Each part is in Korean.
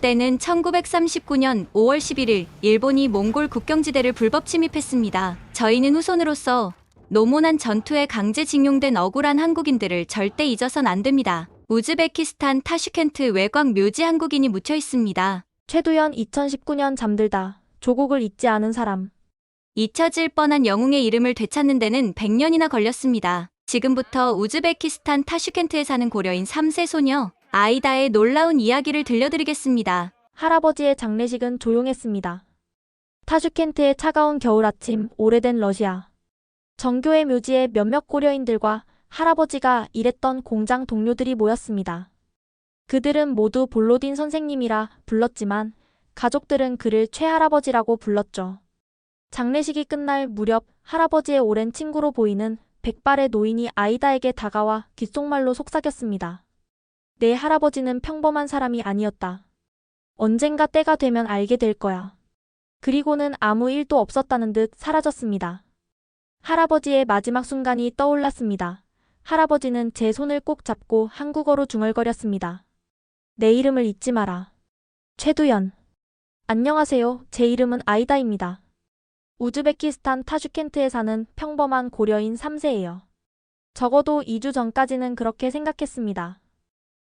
때는 1939년 5월 11일 일본이 몽골 국경지대를 불법 침입했습니다. 저희는 후손으로서 노모난 전투에 강제징용된 억울한 한국인들을 절대 잊어선 안 됩니다. 우즈베키스탄 타슈켄트 외곽 묘지 한국인이 묻혀 있습니다. 최두현 2019년 잠들다. 조국을 잊지 않은 사람. 잊혀질 뻔한 영웅의 이름을 되찾는 데는 100년이나 걸렸습니다. 지금부터 우즈베키스탄 타슈켄트에 사는 고려인 3세 소녀 아이다의 놀라운 이야기를 들려드리겠습니다. 할아버지의 장례식은 조용했습니다. 타슈켄트의 차가운 겨울 아침, 오래된 러시아. 정교의 묘지에 몇몇 고려인들과 할아버지가 일했던 공장 동료들이 모였습니다. 그들은 모두 볼로딘 선생님이라 불렀지만 가족들은 그를 최할아버지라고 불렀죠. 장례식이 끝날 무렵 할아버지의 오랜 친구로 보이는 백발의 노인이 아이다에게 다가와 귓속말로 속삭였습니다. 내 할아버지는 평범한 사람이 아니었다. 언젠가 때가 되면 알게 될 거야. 그리고는 아무 일도 없었다는 듯 사라졌습니다. 할아버지의 마지막 순간이 떠올랐습니다. 할아버지는 제 손을 꼭 잡고 한국어로 중얼거렸습니다. 내 이름을 잊지 마라. 최두현. 안녕하세요. 제 이름은 아이다입니다. 우즈베키스탄 타슈켄트에 사는 평범한 고려인 3세예요. 적어도 2주 전까지는 그렇게 생각했습니다.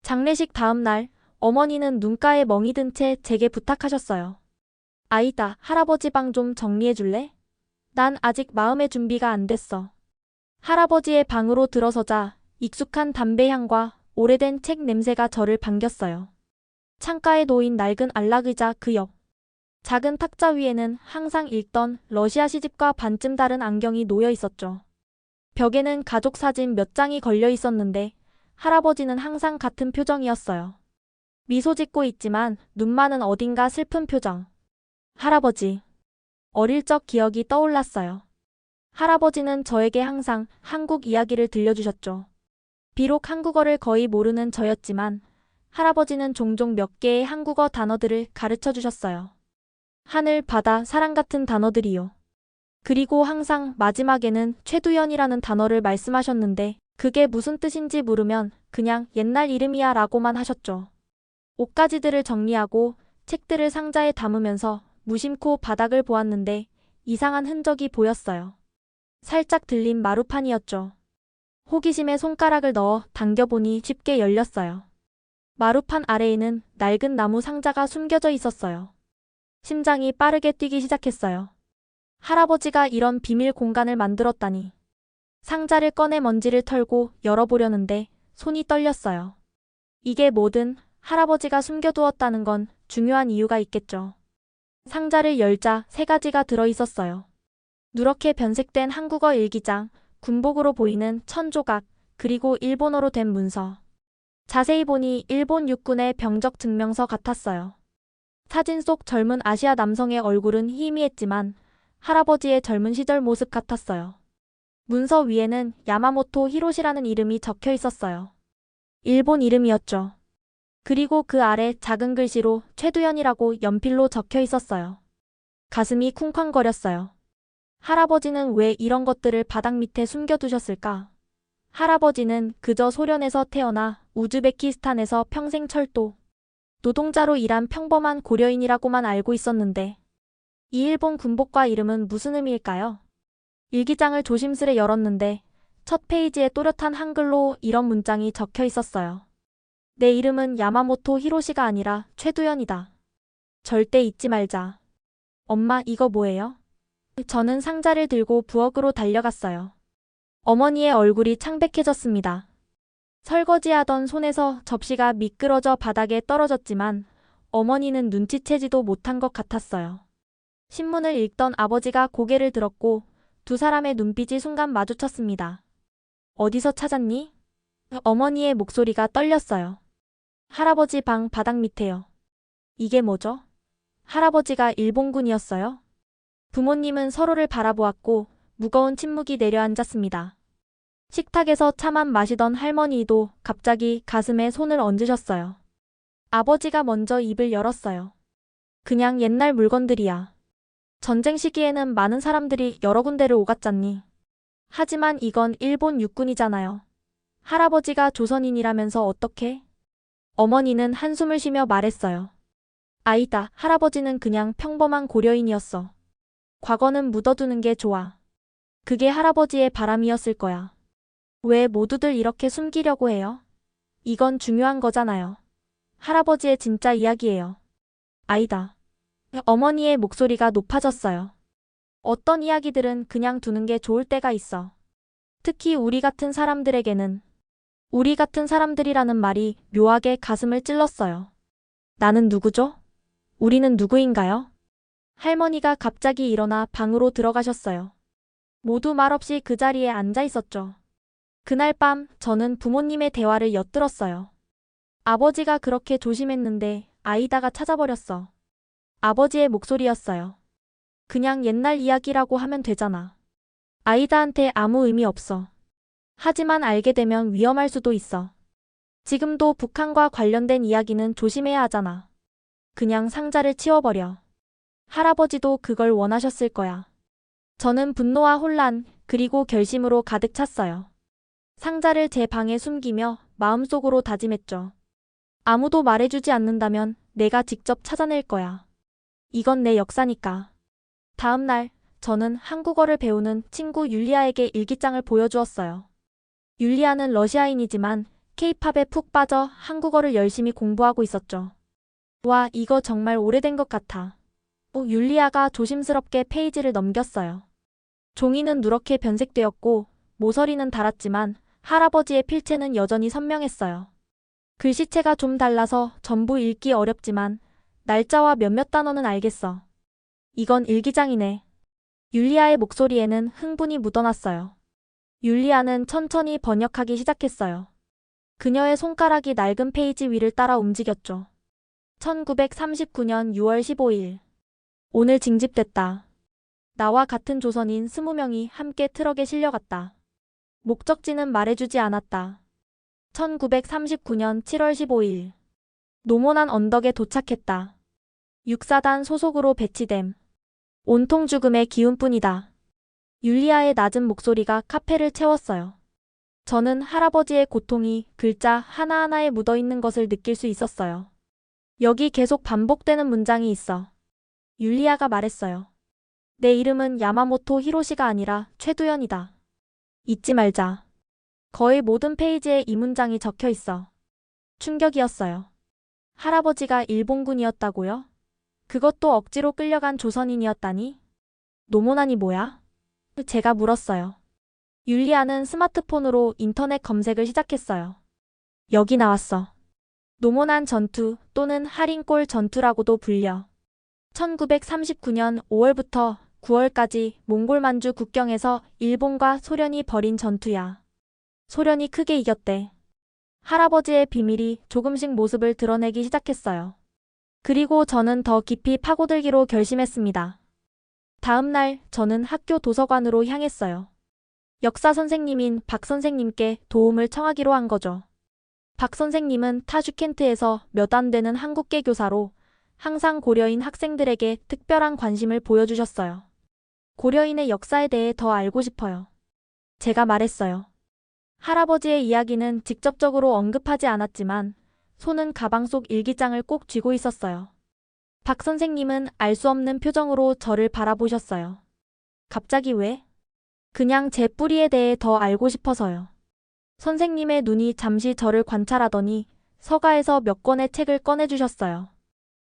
장례식 다음 날, 어머니는 눈가에 멍이 든 채 제게 부탁하셨어요. 아이다, 할아버지 방 좀 정리해 줄래? 난 아직 마음의 준비가 안 됐어. 할아버지의 방으로 들어서자 익숙한 담배 향과 오래된 책 냄새가 저를 반겼어요. 창가에 놓인 낡은 안락의자 그 옆. 작은 탁자 위에는 항상 읽던 러시아 시집과 반쯤 다른 안경이 놓여 있었죠. 벽에는 가족 사진 몇 장이 걸려 있었는데 할아버지는 항상 같은 표정이었어요. 미소 짓고 있지만 눈만은 어딘가 슬픈 표정. 할아버지. 어릴 적 기억이 떠올랐어요. 할아버지는 저에게 항상 한국 이야기를 들려주셨죠. 비록 한국어를 거의 모르는 저였지만 할아버지는 종종 몇 개의 한국어 단어들을 가르쳐 주셨어요. 하늘, 바다, 사랑 같은 단어들이요. 그리고 항상 마지막에는 최두현이라는 단어를 말씀하셨는데 그게 무슨 뜻인지 물으면 그냥 옛날 이름이야 라고만 하셨죠. 옷가지들을 정리하고 책들을 상자에 담으면서 무심코 바닥을 보았는데 이상한 흔적이 보였어요. 살짝 들린 마루판이었죠. 호기심에 손가락을 넣어 당겨보니 쉽게 열렸어요. 마루판 아래에는 낡은 나무 상자가 숨겨져 있었어요. 심장이 빠르게 뛰기 시작했어요. 할아버지가 이런 비밀 공간을 만들었다니. 상자를 꺼내 먼지를 털고 열어보려는데 손이 떨렸어요. 이게 뭐든 할아버지가 숨겨두었다는 건 중요한 이유가 있겠죠. 상자를 열자 3가지가 들어있었어요. 누렇게 변색된 한국어 일기장, 군복으로 보이는 천조각, 그리고 일본어로 된 문서. 자세히 보니 일본 육군의 병적 증명서 같았어요. 사진 속 젊은 아시아 남성의 얼굴은 희미했지만 할아버지의 젊은 시절 모습 같았어요. 문서 위에는 야마모토 히로시라는 이름이 적혀 있었어요. 일본 이름이었죠. 그리고 그 아래 작은 글씨로 최두현이라고 연필로 적혀 있었어요. 가슴이 쿵쾅거렸어요. 할아버지는 왜 이런 것들을 바닥 밑에 숨겨두셨을까? 할아버지는 그저 소련에서 태어나 우즈베키스탄에서 평생 철도 노동자로 일한 평범한 고려인이라고만 알고 있었는데 이 일본 군복과 이름은 무슨 의미일까요? 일기장을 조심스레 열었는데 첫 페이지에 또렷한 한글로 이런 문장이 적혀 있었어요. 내 이름은 야마모토 히로시가 아니라 최두현이다. 절대 잊지 말자. 엄마, 이거 뭐예요? 저는 상자를 들고 부엌으로 달려갔어요. 어머니의 얼굴이 창백해졌습니다. 설거지하던 손에서 접시가 미끄러져 바닥에 떨어졌지만 어머니는 눈치채지도 못한 것 같았어요. 신문을 읽던 아버지가 고개를 들었고 두 사람의 눈빛이 순간 마주쳤습니다. 어디서 찾았니? 어머니의 목소리가 떨렸어요. 할아버지 방 바닥 밑에요. 이게 뭐죠? 할아버지가 일본군이었어요? 부모님은 서로를 바라보았고 무거운 침묵이 내려앉았습니다. 식탁에서 차만 마시던 할머니도 갑자기 가슴에 손을 얹으셨어요. 아버지가 먼저 입을 열었어요. 그냥 옛날 물건들이야. 전쟁 시기에는 많은 사람들이 여러 군데를 오갔잖니. 하지만 이건 일본 육군이잖아요. 할아버지가 조선인이라면서 어떻게? 어머니는 한숨을 쉬며 말했어요. 아니다, 할아버지는 그냥 평범한 고려인이었어. 과거는 묻어두는 게 좋아. 그게 할아버지의 바람이었을 거야. 왜 모두들 이렇게 숨기려고 해요? 이건 중요한 거잖아요. 할아버지의 진짜 이야기예요. 아니다. 어머니의 목소리가 높아졌어요. 어떤 이야기들은 그냥 두는 게 좋을 때가 있어. 특히 우리 같은 사람들에게는. 우리 같은 사람들이라는 말이 묘하게 가슴을 찔렀어요. 나는 누구죠? 우리는 누구인가요? 할머니가 갑자기 일어나 방으로 들어가셨어요. 모두 말없이 그 자리에 앉아 있었죠. 그날 밤 저는 부모님의 대화를 엿들었어요. 아버지가 그렇게 조심했는데 아이다가 찾아버렸어. 아버지의 목소리였어요. 그냥 옛날 이야기라고 하면 되잖아. 아이다한테 아무 의미 없어. 하지만 알게 되면 위험할 수도 있어. 지금도 북한과 관련된 이야기는 조심해야 하잖아. 그냥 상자를 치워버려. 할아버지도 그걸 원하셨을 거야. 저는 분노와 혼란, 그리고 결심으로 가득 찼어요. 상자를 제 방에 숨기며 마음속으로 다짐했죠. 아무도 말해주지 않는다면 내가 직접 찾아낼 거야. 이건 내 역사니까. 다음 날, 저는 한국어를 배우는 친구 율리아에게 일기장을 보여주었어요. 율리아는 러시아인이지만 케이팝에 푹 빠져 한국어를 열심히 공부하고 있었죠. 와, 이거 정말 오래된 것 같아. 율리아가 조심스럽게 페이지를 넘겼어요. 종이는 누렇게 변색되었고 모서리는 닳았지만 할아버지의 필체는 여전히 선명했어요. 글씨체가 좀 달라서 전부 읽기 어렵지만 날짜와 몇몇 단어는 알겠어. 이건 일기장이네. 율리아의 목소리에는 흥분이 묻어났어요. 율리아는 천천히 번역하기 시작했어요. 그녀의 손가락이 낡은 페이지 위를 따라 움직였죠. 1939년 6월 15일. 오늘 징집됐다. 나와 같은 조선인 20명이 함께 트럭에 실려갔다. 목적지는 말해주지 않았다. 1939년 7월 15일. 노모난 언덕에 도착했다. 육사단 소속으로 배치됨. 온통 죽음의 기운뿐이다. 율리아의 낮은 목소리가 카페를 채웠어요. 저는 할아버지의 고통이 글자 하나하나에 묻어있는 것을 느낄 수 있었어요. 여기 계속 반복되는 문장이 있어. 율리아가 말했어요. 내 이름은 야마모토 히로시가 아니라 최두현이다. 잊지 말자. 거의 모든 페이지에 이 문장이 적혀 있어. 충격이었어요. 할아버지가 일본군이었다고요? 그것도 억지로 끌려간 조선인이었다니? 노모난이 뭐야? 제가 물었어요. 율리아는 스마트폰으로 인터넷 검색을 시작했어요. 여기 나왔어. 노모난 전투 또는 할인골 전투라고도 불려. 1939년 5월부터 9월까지 몽골 만주 국경에서 일본과 소련이 벌인 전투야. 소련이 크게 이겼대. 할아버지의 비밀이 조금씩 모습을 드러내기 시작했어요. 그리고 저는 더 깊이 파고들기로 결심했습니다. 다음 날 저는 학교 도서관으로 향했어요. 역사 선생님인 박 선생님께 도움을 청하기로 한 거죠. 박 선생님은 타슈켄트에서 몇 안 되는 한국계 교사로 항상 고려인 학생들에게 특별한 관심을 보여주셨어요. 고려인의 역사에 대해 더 알고 싶어요. 제가 말했어요. 할아버지의 이야기는 직접적으로 언급하지 않았지만 손은 가방 속 일기장을 꼭 쥐고 있었어요. 박 선생님은 알 수 없는 표정으로 저를 바라보셨어요. 갑자기 왜? 그냥 제 뿌리에 대해 더 알고 싶어서요. 선생님의 눈이 잠시 저를 관찰하더니 서가에서 몇 권의 책을 꺼내주셨어요.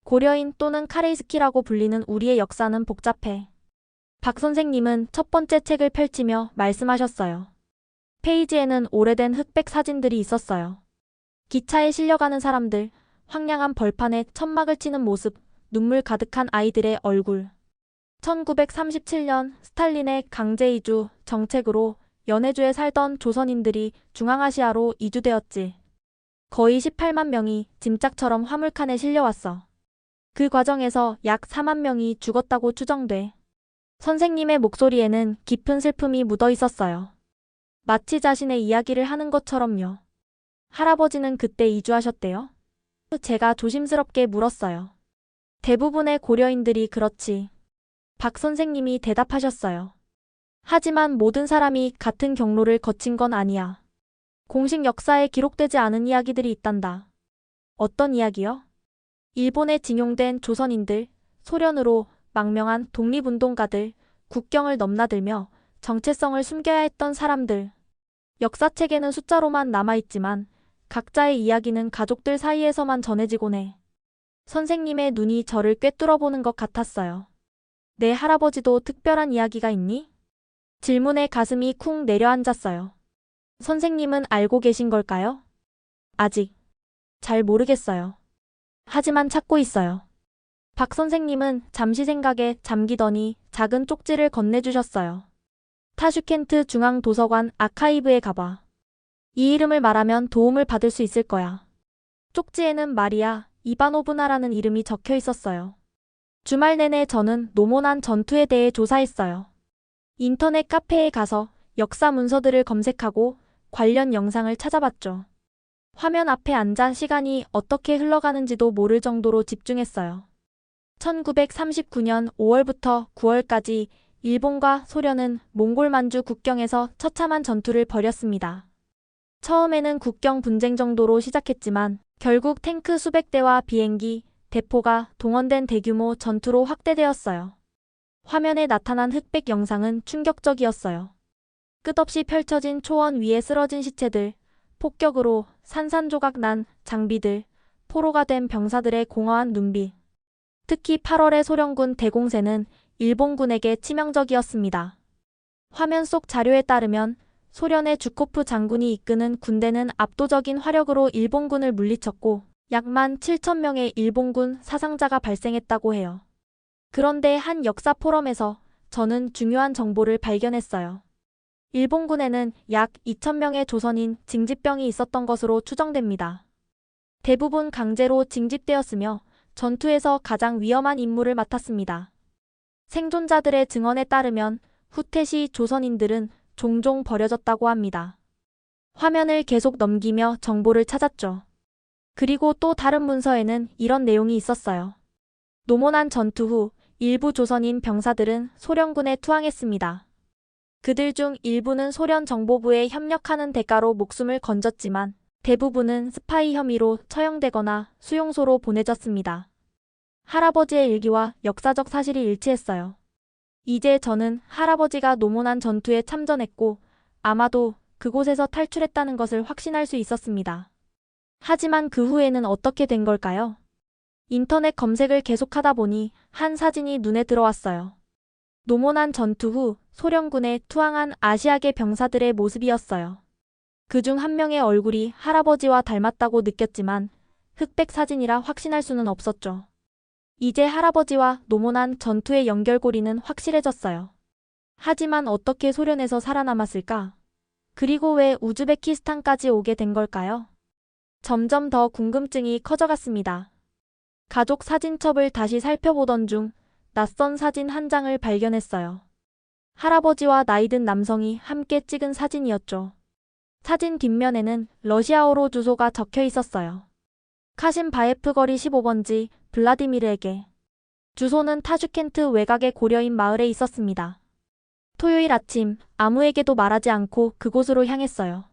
고려인 또는 카레이스키라고 불리는 우리의 역사는 복잡해. 박 선생님은 첫 번째 책을 펼치며 말씀하셨어요. 페이지에는 오래된 흑백 사진들이 있었어요. 기차에 실려가는 사람들, 황량한 벌판에 천막을 치는 모습, 눈물 가득한 아이들의 얼굴. 1937년 스탈린의 강제 이주 정책으로 연해주에 살던 조선인들이 중앙아시아로 이주되었지. 거의 18만 명이 짐짝처럼 화물칸에 실려왔어. 그 과정에서 약 4만 명이 죽었다고 추정돼. 선생님의 목소리에는 깊은 슬픔이 묻어 있었어요. 마치 자신의 이야기를 하는 것처럼요. 할아버지는 그때 이주하셨대요? 제가 조심스럽게 물었어요. 대부분의 고려인들이 그렇지. 박 선생님이 대답하셨어요. 하지만 모든 사람이 같은 경로를 거친 건 아니야. 공식 역사에 기록되지 않은 이야기들이 있단다. 어떤 이야기요? 일본에 징용된 조선인들, 소련으로 망명한 독립운동가들, 국경을 넘나들며 정체성을 숨겨야 했던 사람들. 역사책에는 숫자로만 남아있지만 각자의 이야기는 가족들 사이에서만 전해지곤 해. 선생님의 눈이 저를 꿰뚫어 보는 것 같았어요. 내 할아버지도 특별한 이야기가 있니? 질문에 가슴이 쿵 내려앉았어요. 선생님은 알고 계신 걸까요? 아직 잘 모르겠어요. 하지만 찾고 있어요. 박 선생님은 잠시 생각에 잠기더니 작은 쪽지를 건네주셨어요. 타슈켄트 중앙도서관 아카이브에 가봐. 이 이름을 말하면 도움을 받을 수 있을 거야. 쪽지에는 마리아 이바노브나라는 이름이 적혀 있었어요. 주말 내내 저는 노모난 전투에 대해 조사했어요. 인터넷 카페에 가서 역사 문서들을 검색하고 관련 영상을 찾아봤죠. 화면 앞에 앉아 시간이 어떻게 흘러가는지도 모를 정도로 집중했어요. 1939년 5월부터 9월까지 일본과 소련은 몽골 만주 국경에서 처참한 전투를 벌였습니다. 처음에는 국경 분쟁 정도로 시작했지만 결국 탱크 수백 대와 비행기, 대포가 동원된 대규모 전투로 확대되었어요. 화면에 나타난 흑백 영상은 충격적이었어요. 끝없이 펼쳐진 초원 위에 쓰러진 시체들, 폭격으로 산산조각 난 장비들, 포로가 된 병사들의 공허한 눈빛. 특히 8월의 소련군 대공세는 일본군에게 치명적이었습니다. 화면 속 자료에 따르면 소련의 주코프 장군이 이끄는 군대는 압도적인 화력으로 일본군을 물리쳤고 약 17,000명의 일본군 사상자가 발생했다고 해요. 그런데 한 역사 포럼에서 저는 중요한 정보를 발견했어요. 일본군에는 약 2,000명의 조선인 징집병이 있었던 것으로 추정됩니다. 대부분 강제로 징집되었으며 전투에서 가장 위험한 임무를 맡았습니다. 생존자들의 증언에 따르면 후퇴 시 조선인들은 종종 버려졌다고 합니다. 화면을 계속 넘기며 정보를 찾았죠. 그리고 또 다른 문서에는 이런 내용이 있었어요. 노모난 전투 후 일부 조선인 병사들은 소련군에 투항했습니다. 그들 중 일부는 소련 정보부에 협력하는 대가로 목숨을 건졌지만 대부분은 스파이 혐의로 처형되거나 수용소로 보내졌습니다. 할아버지의 일기와 역사적 사실이 일치했어요. 이제 저는 할아버지가 노모난 전투에 참전했고 아마도 그곳에서 탈출했다는 것을 확신할 수 있었습니다. 하지만 그 후에는 어떻게 된 걸까요? 인터넷 검색을 계속하다 보니 한 사진이 눈에 들어왔어요. 노모난 전투 후 소련군에 투항한 아시아계 병사들의 모습이었어요. 그중 한 명의 얼굴이 할아버지와 닮았다고 느꼈지만 흑백 사진이라 확신할 수는 없었죠. 이제 할아버지와 노모난 전투의 연결고리는 확실해졌어요. 하지만 어떻게 소련에서 살아남았을까? 그리고 왜 우즈베키스탄까지 오게 된 걸까요? 점점 더 궁금증이 커져갔습니다. 가족 사진첩을 다시 살펴보던 중 낯선 사진 한 장을 발견했어요. 할아버지와 나이든 남성이 함께 찍은 사진이었죠. 사진 뒷면에는 러시아어로 주소가 적혀 있었어요. 카신바예프 거리 15번지 블라디미르에게. 주소는 타슈켄트 외곽의 고려인 마을에 있었습니다. 토요일 아침 아무에게도 말하지 않고 그곳으로 향했어요.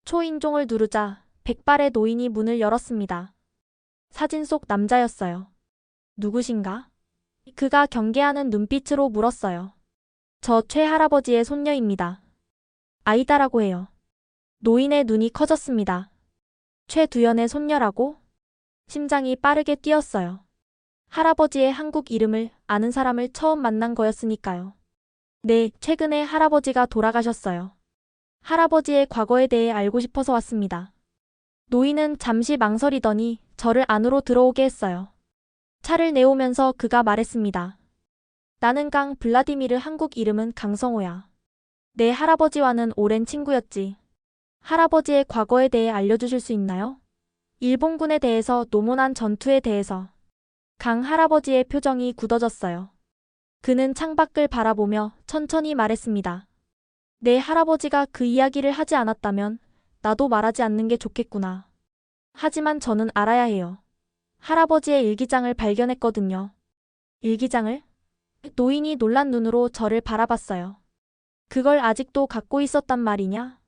초인종을 누르자 백발의 노인이 문을 열었습니다. 사진 속 남자였어요. 누구신가? 그가 경계하는 눈빛으로 물었어요. 저 최할아버지의 손녀입니다. 아이다라고 해요. 노인의 눈이 커졌습니다. 최두연의 손녀라고? 심장이 빠르게 뛰었어요. 할아버지의 한국 이름을 아는 사람을 처음 만난 거였으니까요. 네, 최근에 할아버지가 돌아가셨어요. 할아버지의 과거에 대해 알고 싶어서 왔습니다. 노인은 잠시 망설이더니 저를 안으로 들어오게 했어요. 차를 내오면서 그가 말했습니다. 나는 강 블라디미르 한국 이름은 강성호야. 내 할아버지와는 오랜 친구였지. 할아버지의 과거에 대해 알려주실 수 있나요? 일본군에 대해서 노모난 전투에 대해서. 강 할아버지의 표정이 굳어졌어요. 그는 창밖을 바라보며 천천히 말했습니다. 내 할아버지가 그 이야기를 하지 않았다면 나도 말하지 않는 게 좋겠구나. 하지만 저는 알아야 해요. 할아버지의 일기장을 발견했거든요. 일기장을? 노인이 놀란 눈으로 저를 바라봤어요. 그걸 아직도 갖고 있었단 말이냐?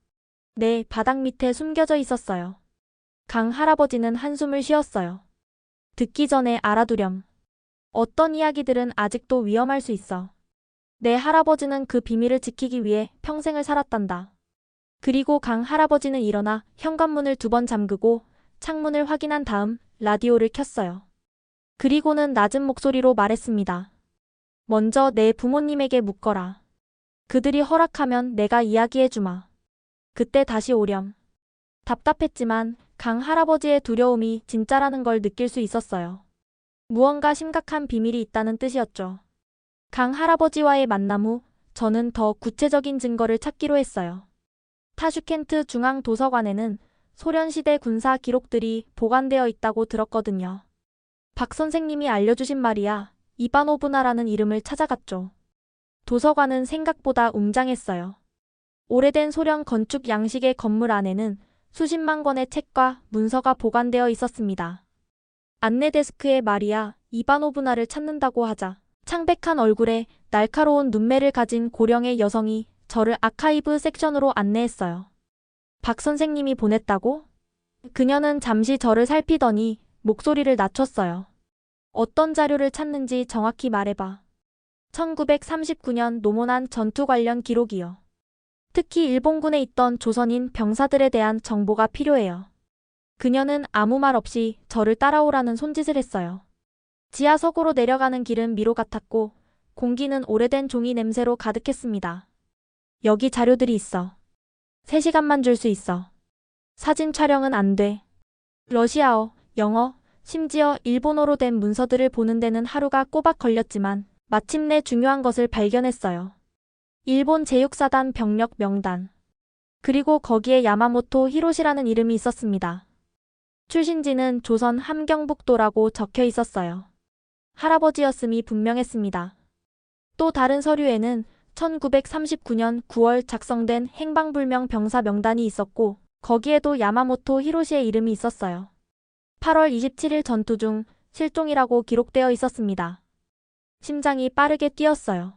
네, 바닥 밑에 숨겨져 있었어요. 강 할아버지는 한숨을 쉬었어요. 듣기 전에 알아두렴. 어떤 이야기들은 아직도 위험할 수 있어. 내 할아버지는 그 비밀을 지키기 위해 평생을 살았단다. 그리고 강 할아버지는 일어나 현관문을 2번 잠그고 창문을 확인한 다음 라디오를 켰어요. 그리고는 낮은 목소리로 말했습니다. 먼저 내 부모님에게 묻거라. 그들이 허락하면 내가 이야기해주마. 그때 다시 오렴. 답답했지만 강 할아버지의 두려움이 진짜라는 걸 느낄 수 있었어요. 무언가 심각한 비밀이 있다는 뜻이었죠. 강 할아버지와의 만남 후 저는 더 구체적인 증거를 찾기로 했어요. 타슈켄트 중앙도서관에는 소련시대 군사 기록들이 보관되어 있다고 들었거든요. 박 선생님이 알려주신 말이야. 이바노브나라는 이름을 찾아갔죠. 도서관은 생각보다 웅장했어요. 오래된 소련 건축 양식의 건물 안에는 수십만 권의 책과 문서가 보관되어 있었습니다. 안내 데스크에 마리아 이바노브나를 찾는다고 하자 창백한 얼굴에 날카로운 눈매를 가진 고령의 여성이 저를 아카이브 섹션으로 안내했어요. 박 선생님이 보냈다고? 그녀는 잠시 저를 살피더니 목소리를 낮췄어요. 어떤 자료를 찾는지 정확히 말해봐. 1939년 노모난 전투 관련 기록이요. 특히 일본군에 있던 조선인 병사들에 대한 정보가 필요해요. 그녀는 아무 말 없이 저를 따라오라는 손짓을 했어요. 지하석으로 내려가는 길은 미로 같았고 공기는 오래된 종이 냄새로 가득했습니다. 여기 자료들이 있어. 3시간만 줄 수 있어. 사진 촬영은 안 돼. 러시아어, 영어, 심지어 일본어로 된 문서들을 보는 데는 하루가 꼬박 걸렸지만 마침내 중요한 것을 발견했어요. 일본 제6사단 병력 명단. 그리고 거기에 야마모토 히로시라는 이름이 있었습니다. 출신지는 조선 함경북도라고 적혀 있었어요. 할아버지였음이 분명했습니다. 또 다른 서류에는 1939년 9월 작성된 행방불명 병사 명단이 있었고 거기에도 야마모토 히로시의 이름이 있었어요. 8월 27일 전투 중 실종이라고 기록되어 있었습니다. 심장이 빠르게 뛰었어요.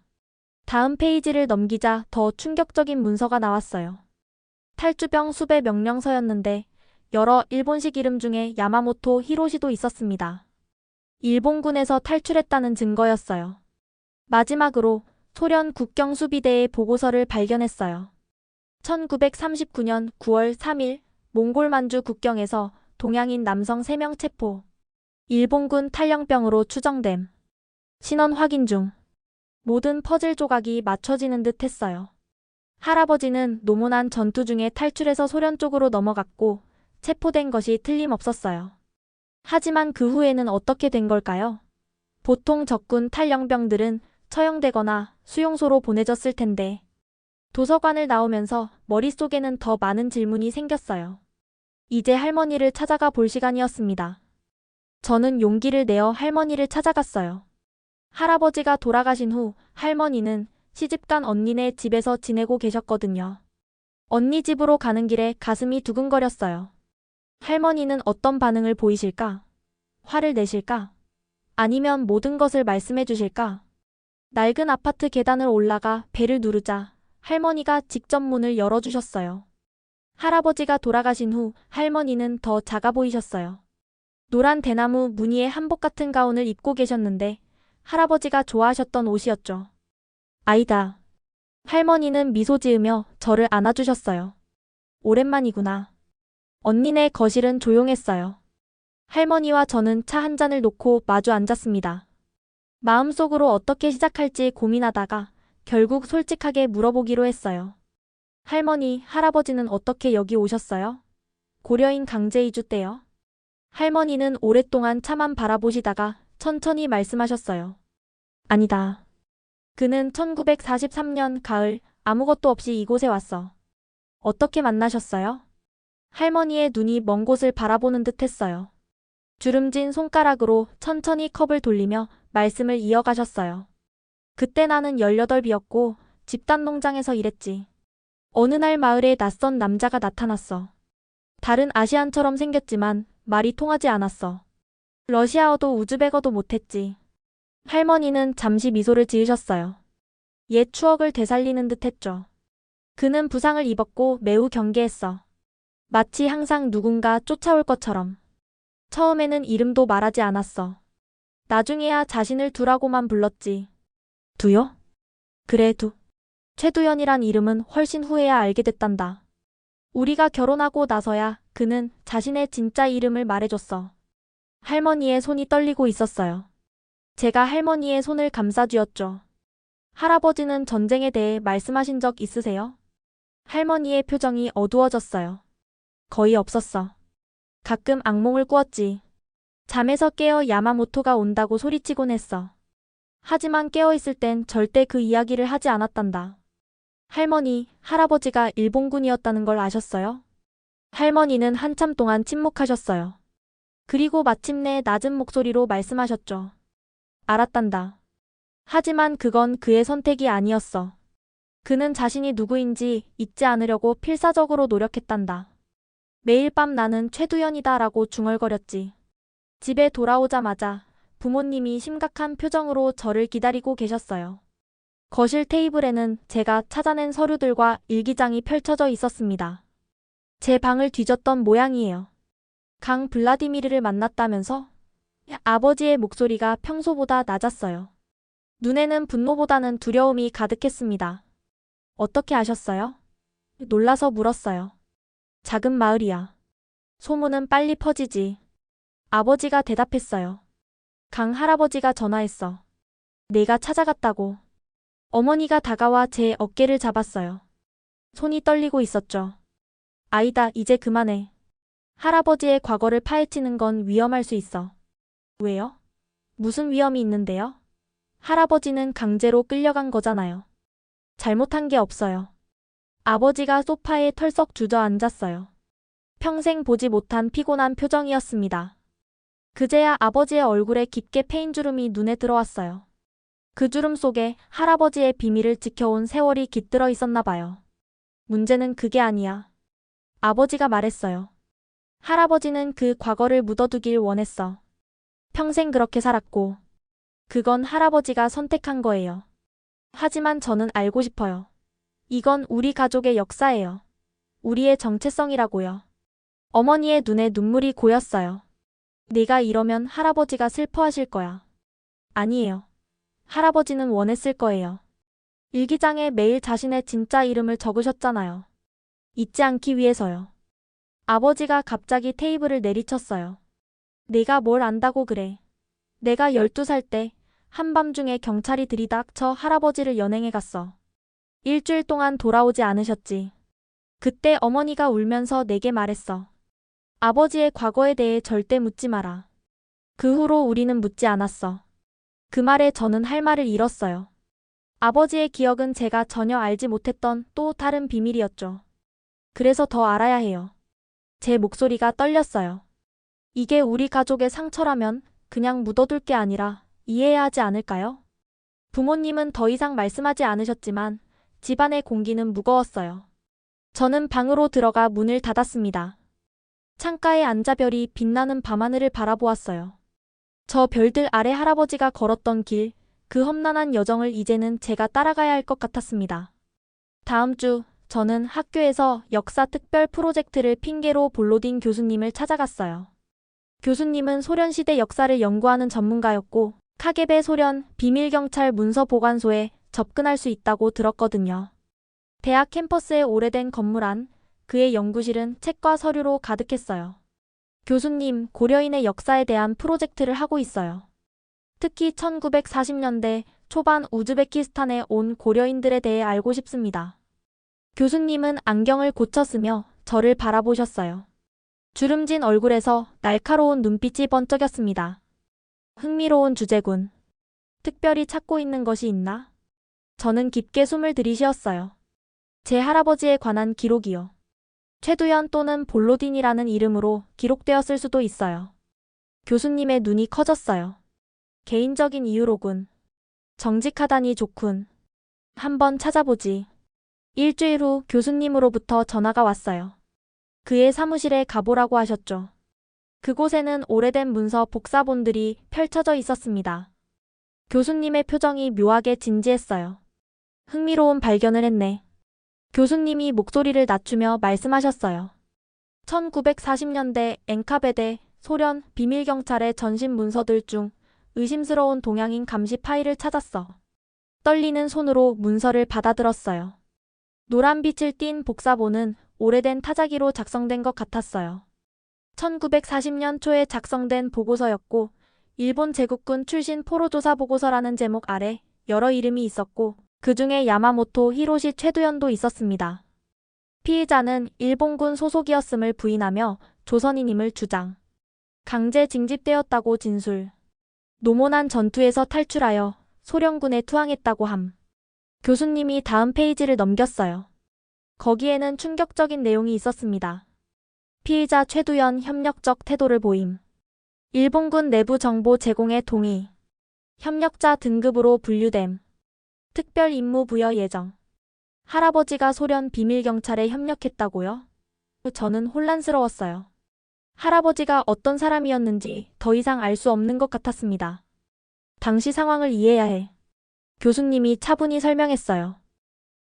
다음 페이지를 넘기자 더 충격적인 문서가 나왔어요. 탈주병 수배 명령서였는데 여러 일본식 이름 중에 야마모토 히로시도 있었습니다. 일본군에서 탈출했다는 증거였어요. 마지막으로 소련 국경수비대의 보고서를 발견했어요. 1939년 9월 3일 몽골 만주 국경에서 동양인 남성 3명 체포. 일본군 탈영병으로 추정됨. 신원 확인 중. 모든 퍼즐 조각이 맞춰지는 듯 했어요. 할아버지는 노모난 전투 중에 탈출해서 소련 쪽으로 넘어갔고 체포된 것이 틀림없었어요. 하지만 그 후에는 어떻게 된 걸까요? 보통 적군 탈영병들은 처형되거나 수용소로 보내졌을 텐데 도서관을 나오면서 머릿속에는 더 많은 질문이 생겼어요. 이제 할머니를 찾아가 볼 시간이었습니다. 저는 용기를 내어 할머니를 찾아갔어요. 할아버지가 돌아가신 후 할머니는 시집간 언니네 집에서 지내고 계셨거든요. 언니 집으로 가는 길에 가슴이 두근거렸어요. 할머니는 어떤 반응을 보이실까? 화를 내실까? 아니면 모든 것을 말씀해 주실까? 낡은 아파트 계단을 올라가 벨을 누르자 할머니가 직접 문을 열어주셨어요. 할아버지가 돌아가신 후 할머니는 더 작아 보이셨어요. 노란 대나무 무늬의 한복 같은 가운을 입고 계셨는데 할아버지가 좋아하셨던 옷이었죠. 아이다. 할머니는 미소 지으며 저를 안아주셨어요. 오랜만이구나. 언니네 거실은 조용했어요. 할머니와 저는 차 한 잔을 놓고 마주 앉았습니다. 마음속으로 어떻게 시작할지 고민하다가 결국 솔직하게 물어보기로 했어요. 할머니, 할아버지는 어떻게 여기 오셨어요? 고려인 강제 이주 때요? 할머니는 오랫동안 차만 바라보시다가 천천히 말씀하셨어요. 아니다. 그는 1943년 가을 아무것도 없이 이곳에 왔어. 어떻게 만나셨어요? 할머니의 눈이 먼 곳을 바라보는 듯 했어요. 주름진 손가락으로 천천히 컵을 돌리며 말씀을 이어가셨어요. 그때 나는 18이었고 집단 농장에서 일했지. 어느 날 마을에 낯선 남자가 나타났어. 다른 아시안처럼 생겼지만 말이 통하지 않았어. 러시아어도 우즈베거도 못했지. 할머니는 잠시 미소를 지으셨어요. 옛 추억을 되살리는 듯 했죠. 그는 부상을 입었고 매우 경계했어. 마치 항상 누군가 쫓아올 것처럼. 처음에는 이름도 말하지 않았어. 나중에야 자신을 두라고만 불렀지. 두요? 그래, 두. 최두연이란 이름은 훨씬 후에야 알게 됐단다. 우리가 결혼하고 나서야 그는 자신의 진짜 이름을 말해줬어. 할머니의 손이 떨리고 있었어요. 제가 할머니의 손을 감싸쥐었죠. 할아버지는 전쟁에 대해 말씀하신 적 있으세요? 할머니의 표정이 어두워졌어요. 거의 없었어. 가끔 악몽을 꾸었지. 잠에서 깨어 야마모토가 온다고 소리치곤 했어. 하지만 깨어있을 땐 절대 그 이야기를 하지 않았단다. 할머니, 할아버지가 일본군이었다는 걸 아셨어요? 할머니는 한참 동안 침묵하셨어요. 그리고 마침내 낮은 목소리로 말씀하셨죠. 알았단다. 하지만 그건 그의 선택이 아니었어. 그는 자신이 누구인지 잊지 않으려고 필사적으로 노력했단다. 매일 밤 나는 최두연이다라고 중얼거렸지. 집에 돌아오자마자 부모님이 심각한 표정으로 저를 기다리고 계셨어요. 거실 테이블에는 제가 찾아낸 서류들과 일기장이 펼쳐져 있었습니다. 제 방을 뒤졌던 모양이에요. 강 블라디미르를 만났다면서? 아버지의 목소리가 평소보다 낮았어요. 눈에는 분노보다는 두려움이 가득했습니다. 어떻게 아셨어요? 놀라서 물었어요. 작은 마을이야. 소문은 빨리 퍼지지. 아버지가 대답했어요. 강 할아버지가 전화했어. 내가 찾아갔다고. 어머니가 다가와 제 어깨를 잡았어요. 손이 떨리고 있었죠. 아이다, 이제 그만해. 할아버지의 과거를 파헤치는 건 위험할 수 있어. 왜요? 무슨 위험이 있는데요? 할아버지는 강제로 끌려간 거잖아요. 잘못한 게 없어요. 아버지가 소파에 털썩 주저앉았어요. 평생 보지 못한 피곤한 표정이었습니다. 그제야 아버지의 얼굴에 깊게 패인 주름이 눈에 들어왔어요. 그 주름 속에 할아버지의 비밀을 지켜온 세월이 깃들어 있었나 봐요. 문제는 그게 아니야. 아버지가 말했어요. 할아버지는 그 과거를 묻어두길 원했어. 평생 그렇게 살았고. 그건 할아버지가 선택한 거예요. 하지만 저는 알고 싶어요. 이건 우리 가족의 역사예요. 우리의 정체성이라고요. 어머니의 눈에 눈물이 고였어요. 네가 이러면 할아버지가 슬퍼하실 거야. 아니에요. 할아버지는 원했을 거예요. 일기장에 매일 자신의 진짜 이름을 적으셨잖아요. 잊지 않기 위해서요. 아버지가 갑자기 테이블을 내리쳤어요. 내가 뭘 안다고 그래. 내가 12살 때 한밤중에 경찰이 들이닥쳐 할아버지를 연행해 갔어. 일주일 동안 돌아오지 않으셨지. 그때 어머니가 울면서 내게 말했어. 아버지의 과거에 대해 절대 묻지 마라. 그 후로 우리는 묻지 않았어. 그 말에 저는 할 말을 잃었어요. 아버지의 기억은 제가 전혀 알지 못했던 또 다른 비밀이었죠. 그래서 더 알아야 해요. 제 목소리가 떨렸어요. 이게 우리 가족의 상처라면 그냥 묻어둘 게 아니라 이해해야 하지 않을까요? 부모님은 더 이상 말씀하지 않으셨지만 집안의 공기는 무거웠어요. 저는 방으로 들어가 문을 닫았습니다. 창가에 앉아 별이 빛나는 밤하늘을 바라보았어요. 저 별들 아래 할아버지가 걸었던 길, 그 험난한 여정을 이제는 제가 따라가야 할 것 같았습니다. 다음 주 저는 학교에서 역사 특별 프로젝트를 핑계로 볼로딘 교수님을 찾아갔어요. 교수님은 소련시대 역사를 연구하는 전문가였고 카게베 소련 비밀경찰 문서 보관소에 접근할 수 있다고 들었거든요. 대학 캠퍼스의 오래된 건물 안, 그의 연구실은 책과 서류로 가득했어요. 교수님, 고려인의 역사에 대한 프로젝트를 하고 있어요. 특히 1940년대 초반 우즈베키스탄에 온 고려인들에 대해 알고 싶습니다. 교수님은 안경을 고쳤으며 저를 바라보셨어요. 주름진 얼굴에서 날카로운 눈빛이 번쩍였습니다. 흥미로운 주제군. 특별히 찾고 있는 것이 있나? 저는 깊게 숨을 들이쉬었어요. 제 할아버지에 관한 기록이요. 최두연 또는 볼로딘이라는 이름으로 기록되었을 수도 있어요. 교수님의 눈이 커졌어요. 개인적인 이유로군. 정직하다니 좋군. 한번 찾아보지. 일주일 후 교수님으로부터 전화가 왔어요. 그의 사무실에 가보라고 하셨죠. 그곳에는 오래된 문서 복사본들이 펼쳐져 있었습니다. 교수님의 표정이 묘하게 진지했어요. 흥미로운 발견을 했네. 교수님이 목소리를 낮추며 말씀하셨어요. 1940년대 엔카베데 소련 비밀경찰의 전신 문서들 중 의심스러운 동양인 감시 파일을 찾았어. 떨리는 손으로 문서를 받아들었어요. 노란 빛을 띤 복사본은 오래된 타자기로 작성된 것 같았어요. 1940년 초에 작성된 보고서였고 일본 제국군 출신 포로조사 보고서라는 제목 아래 여러 이름이 있었고 그 중에 야마모토 히로시 최두현도 있었습니다. 피의자는 일본군 소속이었음을 부인하며 조선인임을 주장. 강제 징집되었다고 진술. 노모난 전투에서 탈출하여 소련군에 투항했다고 함. 교수님이 다음 페이지를 넘겼어요. 거기에는 충격적인 내용이 있었습니다. 피의자 최두현 협력적 태도를 보임. 일본군 내부 정보 제공에 동의. 협력자 등급으로 분류됨. 특별 임무 부여 예정. 할아버지가 소련 비밀경찰에 협력했다고요? 저는 혼란스러웠어요. 할아버지가 어떤 사람이었는지 더 이상 알 수 없는 것 같았습니다. 당시 상황을 이해해야 해. 교수님이 차분히 설명했어요.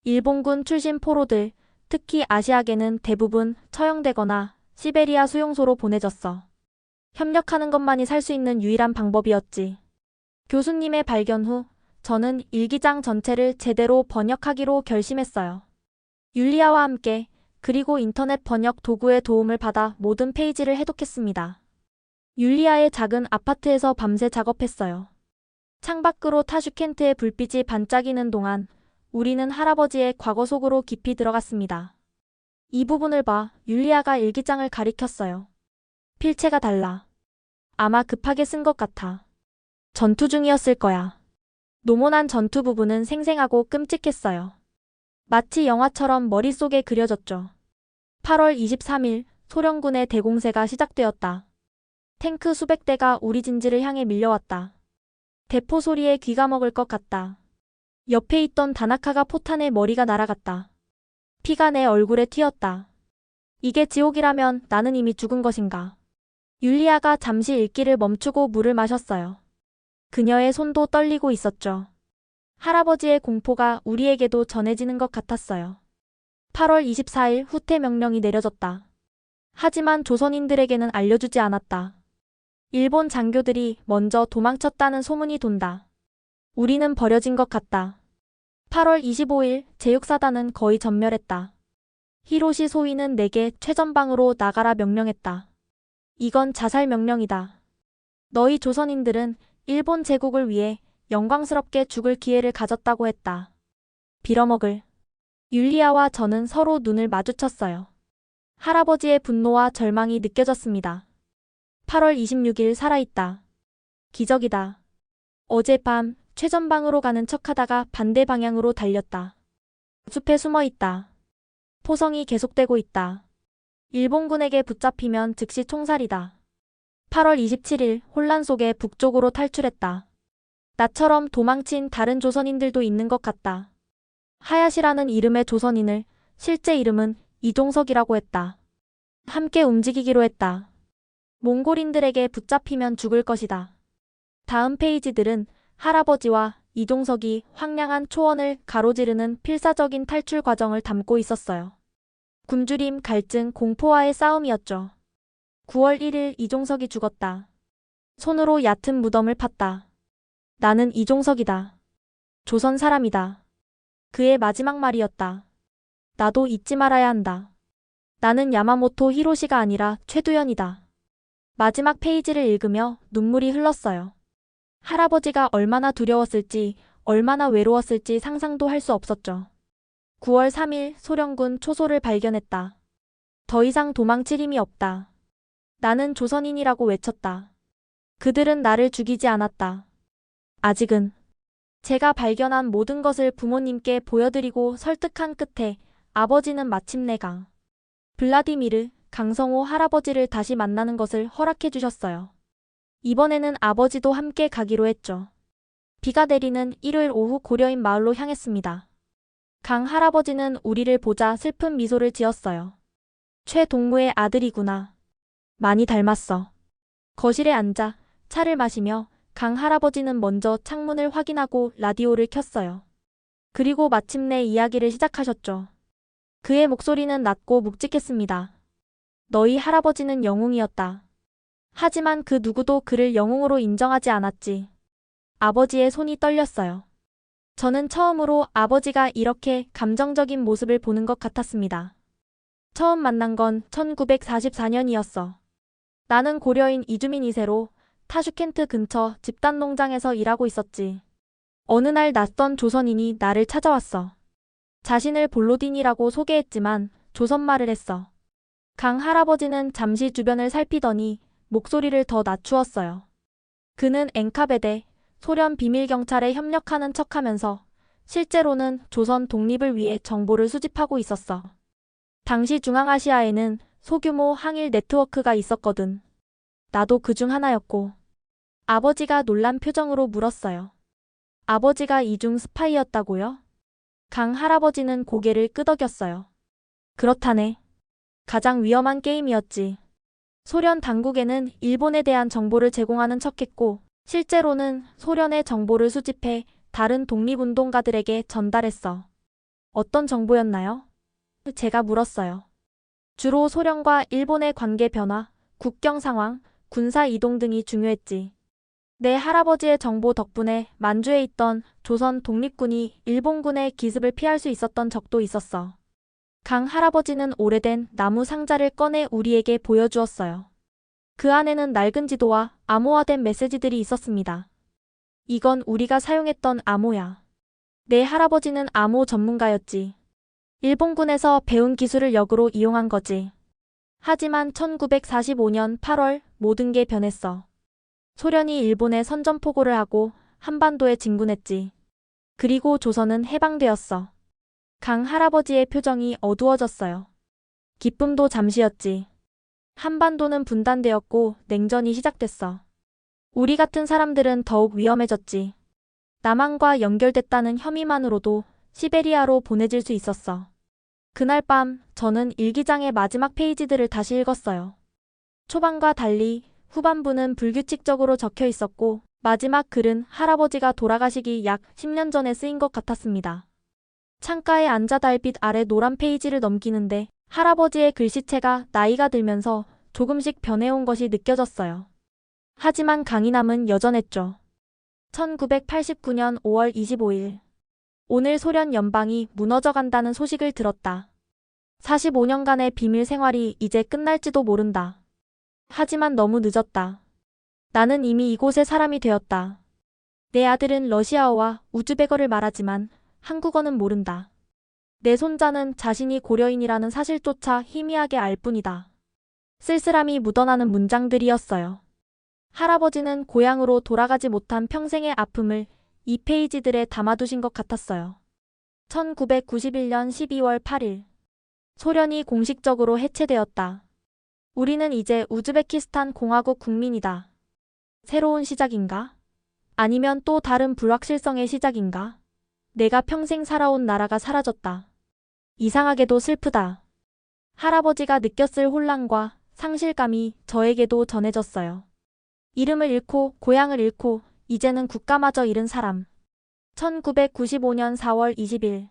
일본군 출신 포로들, 특히 아시아계는 대부분 처형되거나 시베리아 수용소로 보내졌어. 협력하는 것만이 살 수 있는 유일한 방법이었지. 교수님의 발견 후 저는 일기장 전체를 제대로 번역하기로 결심했어요. 율리아와 함께 그리고 인터넷 번역 도구의 도움을 받아 모든 페이지를 해독했습니다. 율리아의 작은 아파트에서 밤새 작업했어요. 창밖으로 타슈켄트의 불빛이 반짝이는 동안 우리는 할아버지의 과거 속으로 깊이 들어갔습니다. 이 부분을 봐. 율리아가 일기장을 가리켰어요. 필체가 달라. 아마 급하게 쓴 것 같아. 전투 중이었을 거야. 노몬한 전투 부분은 생생하고 끔찍했어요. 마치 영화처럼 머릿속에 그려졌죠. 8월 23일 소련군의 대공세가 시작되었다. 탱크 수백 대가 우리 진지를 향해 밀려왔다. 대포 소리에 귀가 먹을 것 같다. 옆에 있던 다나카가 포탄에 머리가 날아갔다. 피가 내 얼굴에 튀었다. 이게 지옥이라면 나는 이미 죽은 것인가. 율리아가 잠시 읽기를 멈추고 물을 마셨어요. 그녀의 손도 떨리고 있었죠. 할아버지의 공포가 우리에게도 전해지는 것 같았어요. 8월 24일 후퇴 명령이 내려졌다. 하지만 조선인들에게는 알려주지 않았다. 일본 장교들이 먼저 도망쳤다는 소문이 돈다. 우리는 버려진 것 같다. 8월 25일 제육사단은 거의 전멸했다. 히로시 소위는 내게 최전방으로 나가라 명령했다. 이건 자살 명령이다. 너희 조선인들은 일본 제국을 위해 영광스럽게 죽을 기회를 가졌다고 했다. 빌어먹을. 율리아와 저는 서로 눈을 마주쳤어요. 할아버지의 분노와 절망이 느껴졌습니다. 8월 26일 살아있다. 기적이다. 어젯밤 최전방으로 가는 척하다가 반대 방향으로 달렸다. 숲에 숨어있다. 포성이 계속되고 있다. 일본군에게 붙잡히면 즉시 총살이다. 8월 27일 혼란 속에 북쪽으로 탈출했다. 나처럼 도망친 다른 조선인들도 있는 것 같다. 하야시라는 이름의 조선인을 실제 이름은 이종석이라고 했다. 함께 움직이기로 했다. 몽골인들에게 붙잡히면 죽을 것이다. 다음 페이지들은 할아버지와 이종석이 황량한 초원을 가로지르는 필사적인 탈출 과정을 담고 있었어요. 굶주림, 갈증, 공포와의 싸움이었죠. 9월 1일 이종석이 죽었다. 손으로 얕은 무덤을 팠다. 나는 이종석이다. 조선 사람이다. 그의 마지막 말이었다. 나도 잊지 말아야 한다. 나는 야마모토 히로시가 아니라 최두현이다. 마지막 페이지를 읽으며 눈물이 흘렀어요. 할아버지가 얼마나 두려웠을지, 얼마나 외로웠을지 상상도 할 수 없었죠. 9월 3일 소련군 초소를 발견했다. 더 이상 도망칠 힘이 없다. 나는 조선인이라고 외쳤다. 그들은 나를 죽이지 않았다. 아직은. 제가 발견한 모든 것을 부모님께 보여드리고 설득한 끝에 아버지는 마침내 블라디미르, 강성호 할아버지를 다시 만나는 것을 허락해 주셨어요. 이번에는 아버지도 함께 가기로 했죠. 비가 내리는 일요일 오후 고려인 마을로 향했습니다. 강 할아버지는 우리를 보자 슬픈 미소를 지었어요. 최 동무의 아들이구나. 많이 닮았어. 거실에 앉아 차를 마시며 강 할아버지는 먼저 창문을 확인하고 라디오를 켰어요. 그리고 마침내 이야기를 시작하셨죠. 그의 목소리는 낮고 묵직했습니다. 너희 할아버지는 영웅이었다. 하지만 그 누구도 그를 영웅으로 인정하지 않았지. 아버지의 손이 떨렸어요. 저는 처음으로 아버지가 이렇게 감정적인 모습을 보는 것 같았습니다. 처음 만난 건 1944년이었어. 나는 고려인 이주민 2세로 타슈켄트 근처 집단 농장에서 일하고 있었지. 어느 날 낯선 조선인이 나를 찾아왔어. 자신을 볼로딘이라고 소개했지만 조선말을 했어. 강 할아버지는 잠시 주변을 살피더니 목소리를 더 낮추었어요. 그는 엔카베데, 소련 비밀경찰에 협력하는 척하면서 실제로는 조선 독립을 위해 정보를 수집하고 있었어. 당시 중앙아시아에는 소규모 항일 네트워크가 있었거든. 나도 그중 하나였고. 아버지가 놀란 표정으로 물었어요. 아버지가 이중 스파이였다고요? 강 할아버지는 고개를 끄덕였어요. 그렇다네. 가장 위험한 게임이었지. 소련 당국에는 일본에 대한 정보를 제공하는 척했고, 실제로는 소련의 정보를 수집해 다른 독립운동가들에게 전달했어. 어떤 정보였나요? 제가 물었어요. 주로 소련과 일본의 관계 변화, 국경 상황, 군사 이동 등이 중요했지. 내 할아버지의 정보 덕분에 만주에 있던 조선 독립군이 일본군의 기습을 피할 수 있었던 적도 있었어. 강 할아버지는 오래된 나무 상자를 꺼내 우리에게 보여주었어요. 그 안에는 낡은 지도와 암호화된 메시지들이 있었습니다. 이건 우리가 사용했던 암호야. 내 할아버지는 암호 전문가였지. 일본군에서 배운 기술을 역으로 이용한 거지. 하지만 1945년 8월 모든 게 변했어. 소련이 일본에 선전포고를 하고 한반도에 진군했지. 그리고 조선은 해방되었어. 강 할아버지의 표정이 어두워졌어요. 기쁨도 잠시였지. 한반도는 분단되었고 냉전이 시작됐어. 우리 같은 사람들은 더욱 위험해졌지. 남한과 연결됐다는 혐의만으로도 시베리아로 보내질 수 있었어. 그날 밤 저는 일기장의 마지막 페이지들을 다시 읽었어요. 초반과 달리 후반부는 불규칙적으로 적혀 있었고 마지막 글은 할아버지가 돌아가시기 약 10년 전에 쓰인 것 같았습니다. 창가에 앉아 달빛 아래 노란 페이지를 넘기는데 할아버지의 글씨체가 나이가 들면서 조금씩 변해온 것이 느껴졌어요. 하지만 강인함은 여전했죠. 1989년 5월 25일. 오늘 소련 연방이 무너져간다는 소식을 들었다. 45년간의 비밀 생활이 이제 끝날지도 모른다. 하지만 너무 늦었다. 나는 이미 이곳의 사람이 되었다. 내 아들은 러시아어와 우즈베거를 말하지만 한국어는 모른다. 내 손자는 자신이 고려인이라는 사실조차 희미하게 알 뿐이다. 쓸쓸함이 묻어나는 문장들이었어요. 할아버지는 고향으로 돌아가지 못한 평생의 아픔을 이 페이지들에 담아두신 것 같았어요. 1991년 12월 8일. 소련이 공식적으로 해체되었다. 우리는 이제 우즈베키스탄 공화국 국민이다. 새로운 시작인가? 아니면 또 다른 불확실성의 시작인가? 내가 평생 살아온 나라가 사라졌다. 이상하게도 슬프다. 할아버지가 느꼈을 혼란과 상실감이 저에게도 전해졌어요. 이름을 잃고 고향을 잃고 이제는 국가마저 잃은 사람. 1995년 4월 20일.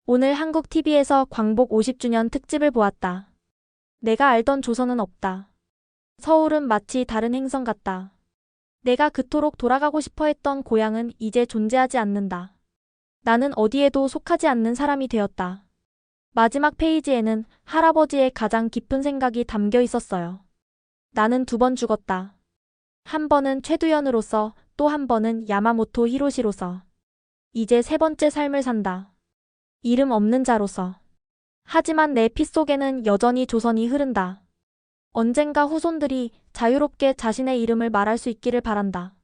오늘 한국 TV에서 광복 50주년 특집을 보았다. 내가 알던 조선은 없다. 서울은 마치 다른 행성 같다. 내가 그토록 돌아가고 싶어 했던 고향은 이제 존재하지 않는다. 나는 어디에도 속하지 않는 사람이 되었다. 마지막 페이지에는 할아버지의 가장 깊은 생각이 담겨 있었어요. 나는 2번 죽었다. 한 번은 최두현으로서 또 한 번은 야마모토 히로시로서. 이제 3번째 삶을 산다. 이름 없는 자로서. 하지만 내 피 속에는 여전히 조선이 흐른다. 언젠가 후손들이 자유롭게 자신의 이름을 말할 수 있기를 바란다.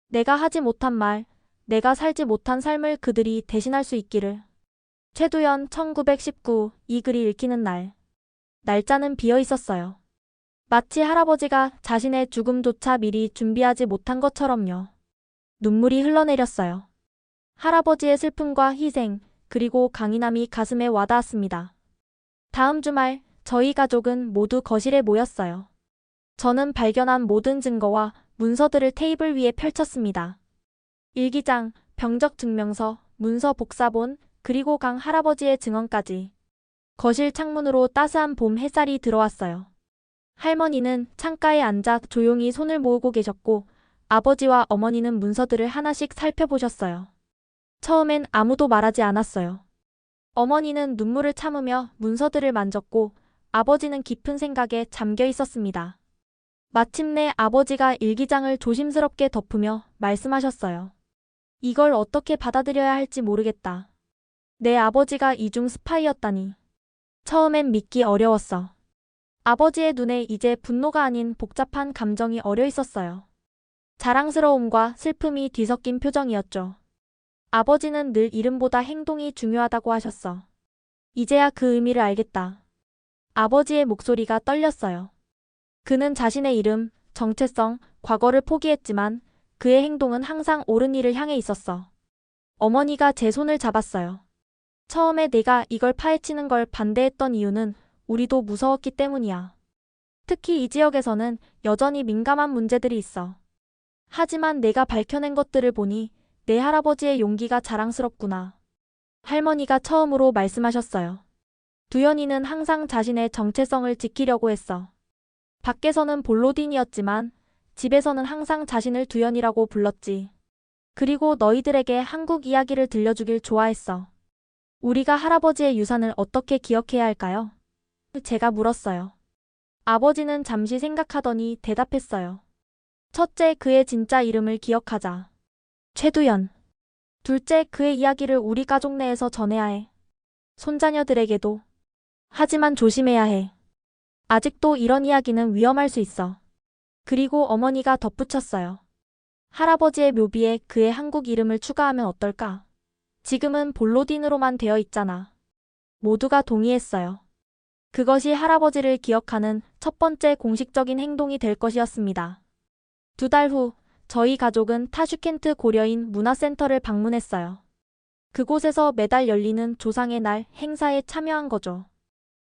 내가 하지 못한 말, 내가 살지 못한 삶을 그들이 대신할 수 있기를. 최두현 1919 이 글이 읽히는 날. 날짜는 비어 있었어요. 마치 할아버지가 자신의 죽음조차 미리 준비하지 못한 것처럼요. 눈물이 흘러내렸어요. 할아버지의 슬픔과 희생, 그리고 강인함이 가슴에 와닿았습니다. 다음 주말 저희 가족은 모두 거실에 모였어요. 저는 발견한 모든 증거와 문서들을 테이블 위에 펼쳤습니다. 일기장, 병적 증명서, 문서 복사본, 그리고 강 할아버지의 증언까지. 거실 창문으로 따스한 봄 햇살이 들어왔어요. 할머니는 창가에 앉아 조용히 손을 모으고 계셨고 아버지와 어머니는 문서들을 하나씩 살펴보셨어요. 처음엔 아무도 말하지 않았어요. 어머니는 눈물을 참으며 문서들을 만졌고 아버지는 깊은 생각에 잠겨 있었습니다. 마침내 아버지가 일기장을 조심스럽게 덮으며 말씀하셨어요. 이걸 어떻게 받아들여야 할지 모르겠다. 내 아버지가 이중 스파이였다니. 처음엔 믿기 어려웠어. 아버지의 눈에 이제 분노가 아닌 복잡한 감정이 어려 있었어요. 자랑스러움과 슬픔이 뒤섞인 표정이었죠. 아버지는 늘 이름보다 행동이 중요하다고 하셨어. 이제야 그 의미를 알겠다. 아버지의 목소리가 떨렸어요. 그는 자신의 이름, 정체성, 과거를 포기했지만 그의 행동은 항상 옳은 일을 향해 있었어. 어머니가 제 손을 잡았어요. 처음에 내가 이걸 파헤치는 걸 반대했던 이유는 우리도 무서웠기 때문이야. 특히 이 지역에서는 여전히 민감한 문제들이 있어. 하지만 내가 밝혀낸 것들을 보니 내 할아버지의 용기가 자랑스럽구나. 할머니가 처음으로 말씀하셨어요. 두연이는 항상 자신의 정체성을 지키려고 했어. 밖에서는 볼로딘이었지만 집에서는 항상 자신을 두연이라고 불렀지. 그리고 너희들에게 한국 이야기를 들려주길 좋아했어. 우리가 할아버지의 유산을 어떻게 기억해야 할까요? 제가 물었어요. 아버지는 잠시 생각하더니 대답했어요. 첫째, 그의 진짜 이름을 기억하자. 최두연. 둘째, 그의 이야기를 우리 가족 내에서 전해야 해. 손자녀들에게도. 하지만 조심해야 해. 아직도 이런 이야기는 위험할 수 있어. 그리고 어머니가 덧붙였어요. 할아버지의 묘비에 그의 한국 이름을 추가하면 어떨까? 지금은 볼로딘으로만 되어 있잖아. 모두가 동의했어요. 그것이 할아버지를 기억하는 첫 번째 공식적인 행동이 될 것이었습니다. 2달 후, 저희 가족은 타슈켄트 고려인 문화센터를 방문했어요. 그곳에서 매달 열리는 조상의 날 행사에 참여한 거죠.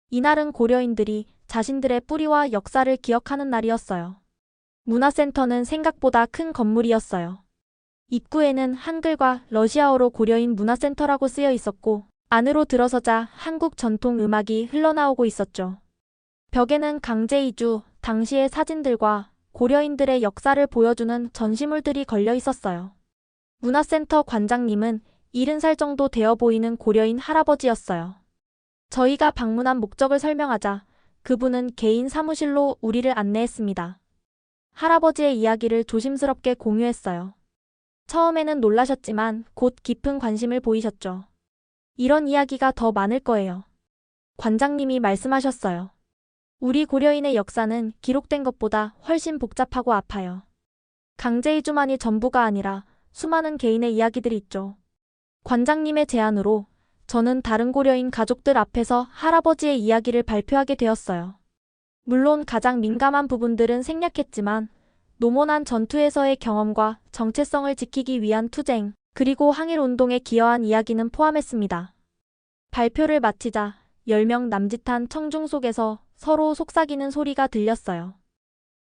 이날은 고려인들이 자신들의 뿌리와 역사를 기억하는 날이었어요. 문화센터는 생각보다 큰 건물이었어요. 입구에는 한글과 러시아어로 고려인 문화센터라고 쓰여 있었고 안으로 들어서자 한국 전통 음악이 흘러나오고 있었죠. 벽에는 강제 이주 당시의 사진들과 고려인들의 역사를 보여주는 전시물들이 걸려 있었어요. 문화센터 관장님은 70살 정도 되어 보이는 고려인 할아버지였어요. 저희가 방문한 목적을 설명하자 그분은 개인 사무실로 우리를 안내했습니다. 할아버지의 이야기를 조심스럽게 공유했어요. 처음에는 놀라셨지만 곧 깊은 관심을 보이셨죠. 이런 이야기가 더 많을 거예요. 관장님이 말씀하셨어요. 우리 고려인의 역사는 기록된 것보다 훨씬 복잡하고 아파요. 강제 이주만이 전부가 아니라 수많은 개인의 이야기들이 있죠. 관장님의 제안으로 저는 다른 고려인 가족들 앞에서 할아버지의 이야기를 발표하게 되었어요. 물론 가장 민감한 부분들은 생략했지만 노모난 전투에서의 경험과 정체성을 지키기 위한 투쟁, 그리고 항일운동에 기여한 이야기는 포함했습니다. 발표를 마치자 10명 남짓한 청중 속에서 서로 속삭이는 소리가 들렸어요.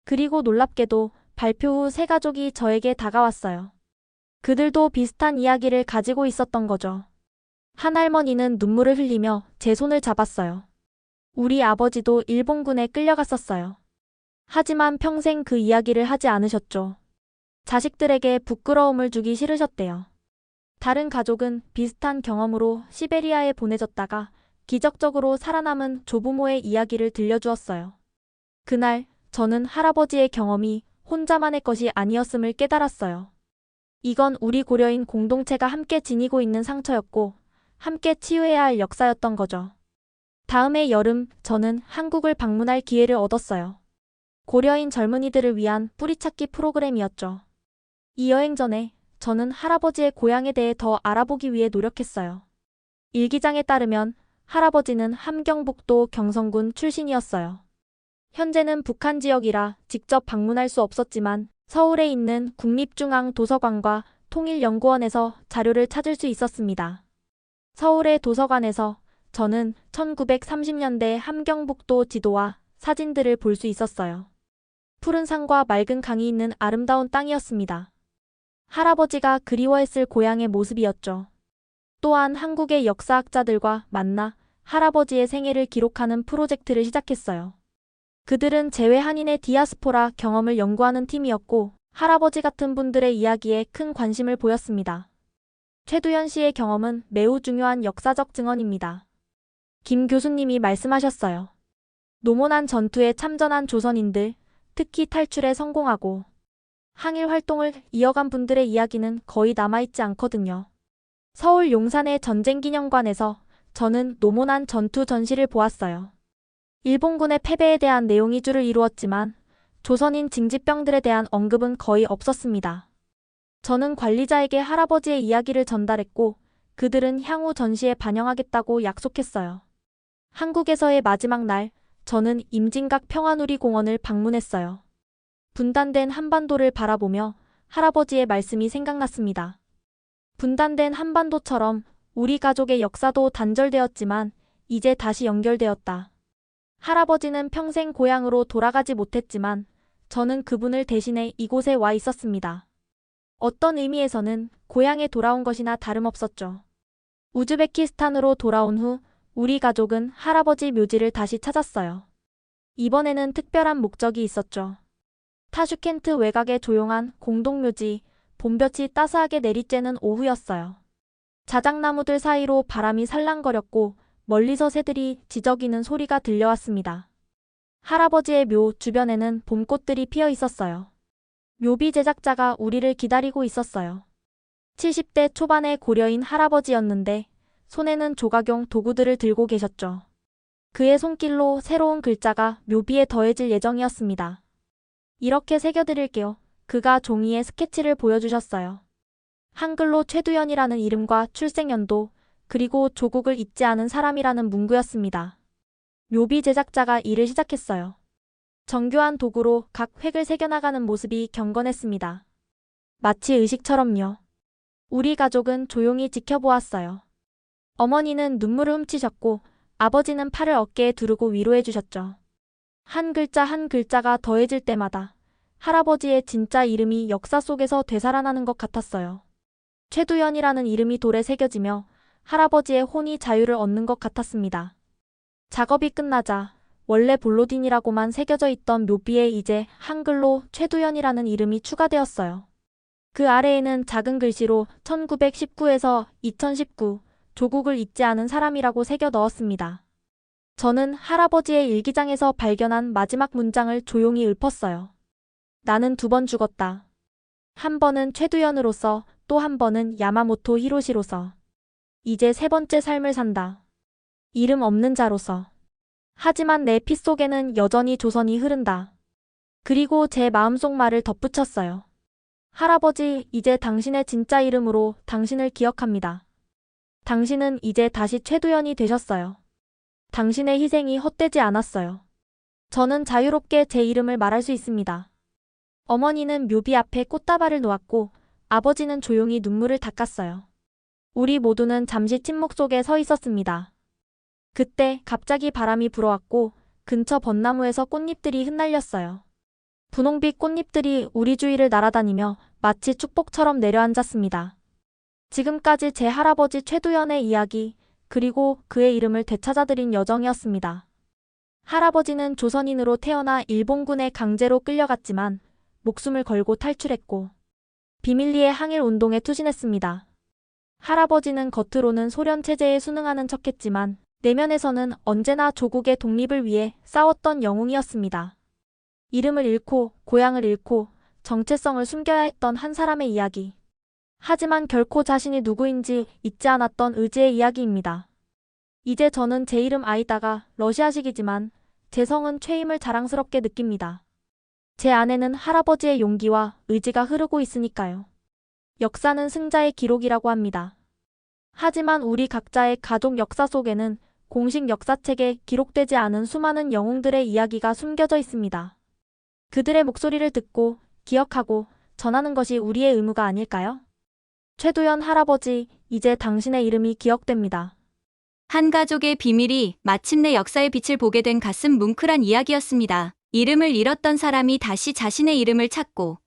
그리고 놀랍게도 발표 후 세 가족이 저에게 다가왔어요. 그들도 비슷한 이야기를 가지고 있었던 거죠. 한 할머니는 눈물을 흘리며 제 손을 잡았어요. 우리 아버지도 일본군에 끌려갔었어요. 하지만 평생 그 이야기를 하지 않으셨죠. 자식들에게 부끄러움을 주기 싫으셨대요. 다른 가족은 비슷한 경험으로 시베리아에 보내졌다가 기적적으로 살아남은 조부모의 이야기를 들려주었어요. 그날 저는 할아버지의 경험이 혼자만의 것이 아니었음을 깨달았어요. 이건 우리 고려인 공동체가 함께 지니고 있는 상처였고 함께 치유해야 할 역사였던 거죠. 다음해 여름 저는 한국을 방문할 기회를 얻었어요. 고려인 젊은이들을 위한 뿌리찾기 프로그램이었죠. 이 여행 전에 저는 할아버지의 고향에 대해 더 알아보기 위해 노력했어요. 일기장에 따르면 할아버지는 함경북도 경성군 출신이었어요. 현재는 북한 지역이라 직접 방문할 수 없었지만 서울에 있는 국립중앙도서관과 통일연구원에서 자료를 찾을 수 있었습니다. 서울의 도서관에서 저는 1930년대 함경북도 지도와 사진들을 볼 수 있었어요. 푸른 산과 맑은 강이 있는 아름다운 땅이었습니다. 할아버지가 그리워했을 고향의 모습이었죠. 또한 한국의 역사학자들과 만나 할아버지의 생애를 기록하는 프로젝트를 시작했어요. 그들은 재외 한인의 디아스포라 경험을 연구하는 팀이었고 할아버지 같은 분들의 이야기에 큰 관심을 보였습니다. 최두현 씨의 경험은 매우 중요한 역사적 증언입니다. 김 교수님이 말씀하셨어요. 노모난 전투에 참전한 조선인들, 특히 탈출에 성공하고 항일 활동을 이어간 분들의 이야기는 거의 남아있지 않거든요. 서울 용산의 전쟁기념관에서 저는 노모난 전투 전시를 보았어요. 일본군의 패배에 대한 내용이 주를 이루었지만 조선인 징집병들에 대한 언급은 거의 없었습니다. 저는 관리자에게 할아버지의 이야기를 전달했고 그들은 향후 전시에 반영하겠다고 약속했어요. 한국에서의 마지막 날, 저는 임진각 평화누리공원을 방문했어요. 분단된 한반도를 바라보며 할아버지의 말씀이 생각났습니다. 분단된 한반도처럼 우리 가족의 역사도 단절되었지만 이제 다시 연결되었다. 할아버지는 평생 고향으로 돌아가지 못했지만 저는 그분을 대신해 이곳에 와 있었습니다. 어떤 의미에서는 고향에 돌아온 것이나 다름없었죠. 우즈베키스탄으로 돌아온 후 우리 가족은 할아버지 묘지를 다시 찾았어요. 이번에는 특별한 목적이 있었죠. 타슈켄트 외곽의 조용한 공동묘지, 봄볕이 따스하게 내리쬐는 오후였어요. 자작나무들 사이로 바람이 살랑거렸고 멀리서 새들이 지저귀는 소리가 들려왔습니다. 할아버지의 묘 주변에는 봄꽃들이 피어 있었어요. 묘비 제작자가 우리를 기다리고 있었어요. 70대 초반의 고려인 할아버지였는데 손에는 조각용 도구들을 들고 계셨죠. 그의 손길로 새로운 글자가 묘비에 더해질 예정이었습니다. 이렇게 새겨드릴게요. 그가 종이에 스케치를 보여주셨어요. 한글로 최두현이라는 이름과 출생연도, 그리고 조국을 잊지 않은 사람이라는 문구였습니다. 묘비 제작자가 일을 시작했어요. 정교한 도구로 각 획을 새겨나가는 모습이 경건했습니다. 마치 의식처럼요. 우리 가족은 조용히 지켜보았어요. 어머니는 눈물을 훔치셨고 아버지는 팔을 어깨에 두르고 위로해 주셨죠. 한 글자 한 글자가 더해질 때마다 할아버지의 진짜 이름이 역사 속에서 되살아나는 것 같았어요. 최두현이라는 이름이 돌에 새겨지며 할아버지의 혼이 자유를 얻는 것 같았습니다. 작업이 끝나자 원래 볼로딘이라고만 새겨져 있던 묘비에 이제 한글로 최두현이라는 이름이 추가되었어요. 그 아래에는 작은 글씨로 1919에서 2019 조국을 잊지 않은 사람이라고 새겨 넣었습니다. 저는 할아버지의 일기장에서 발견한 마지막 문장을 조용히 읊었어요. 나는 2번 죽었다. 한 번은 최두현으로서, 또 한 번은 야마모토 히로시로서. 이제 3번째 삶을 산다. 이름 없는 자로서. 하지만 내 피 속에는 여전히 조선이 흐른다. 그리고 제 마음속 말을 덧붙였어요. 할아버지, 이제 당신의 진짜 이름으로 당신을 기억합니다. 당신은 이제 다시 최두현이 되셨어요. 당신의 희생이 헛되지 않았어요. 저는 자유롭게 제 이름을 말할 수 있습니다. 어머니는 묘비 앞에 꽃다발을 놓았고 아버지는 조용히 눈물을 닦았어요. 우리 모두는 잠시 침묵 속에 서 있었습니다. 그때 갑자기 바람이 불어왔고 근처 벚나무에서 꽃잎들이 흩날렸어요. 분홍빛 꽃잎들이 우리 주위를 날아다니며 마치 축복처럼 내려앉았습니다. 지금까지 제 할아버지 최두현의 이야기, 그리고 그의 이름을 되찾아드린 여정이었습니다. 할아버지는 조선인으로 태어나 일본군에 강제로 끌려갔지만 목숨을 걸고 탈출했고 비밀리에 항일 운동에 투신했습니다. 할아버지는 겉으로는 소련 체제에 순응하는 척했지만 내면에서는 언제나 조국의 독립을 위해 싸웠던 영웅이었습니다. 이름을 잃고 고향을 잃고 정체성을 숨겨야 했던 한 사람의 이야기. 하지만 결코 자신이 누구인지 잊지 않았던 의지의 이야기입니다. 이제 저는 제 이름 아이다가 러시아식이지만 제 성은 최임을 자랑스럽게 느낍니다. 제 안에는 할아버지의 용기와 의지가 흐르고 있으니까요. 역사는 승자의 기록이라고 합니다. 하지만 우리 각자의 가족 역사 속에는 공식 역사책에 기록되지 않은 수많은 영웅들의 이야기가 숨겨져 있습니다. 그들의 목소리를 듣고 기억하고 전하는 것이 우리의 의무가 아닐까요? 최두현 할아버지, 이제 당신의 이름이 기억됩니다. 한 가족의 비밀이 마침내 역사의 빛을 보게 된 가슴 뭉클한 이야기였습니다. 이름을 잃었던 사람이 다시 자신의 이름을 찾고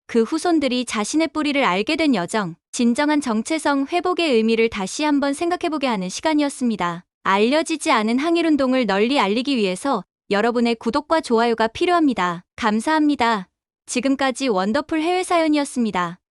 그 후손들이 자신의 뿌리를 알게 된 여정, 진정한 정체성 회복의 의미를 다시 한번 생각해보게 하는 시간이었습니다. 알려지지 않은 항일운동을 널리 알리기 위해서 여러분의 구독과 좋아요가 필요합니다. 감사합니다. 지금까지 원더풀 해외 사연이었습니다.